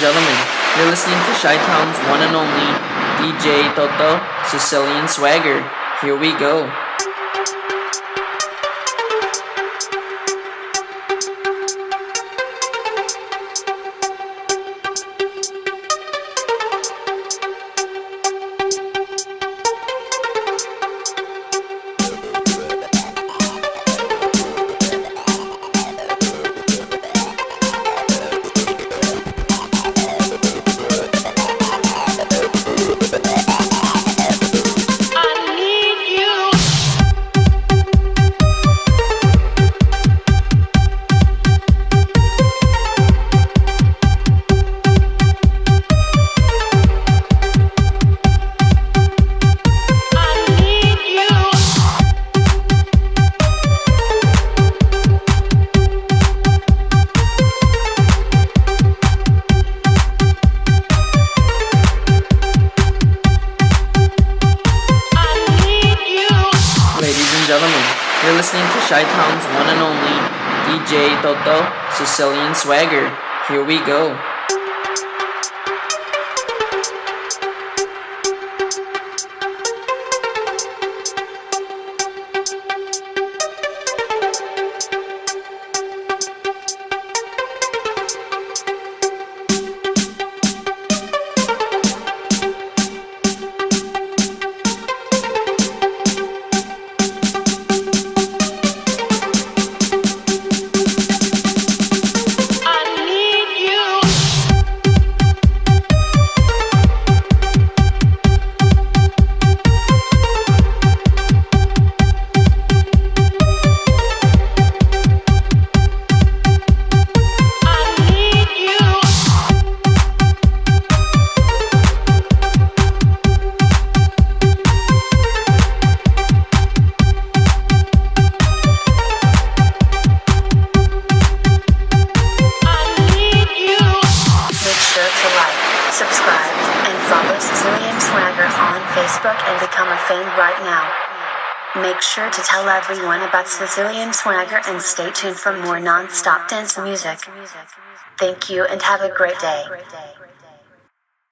gentlemen, you're listening to Chi-Town's one and only DJ Toto Sicilian Swagger. Here we go. Gentlemen, you're listening to Chi-Town's one and only DJ Toto Sicilian Swagger. Here we go. Subscribe and follow Sicilian Swagger on Facebook and become a fan right now. Make sure to tell everyone about Sicilian Swagger and stay tuned for more non-stop dance music. Thank you and have a great day.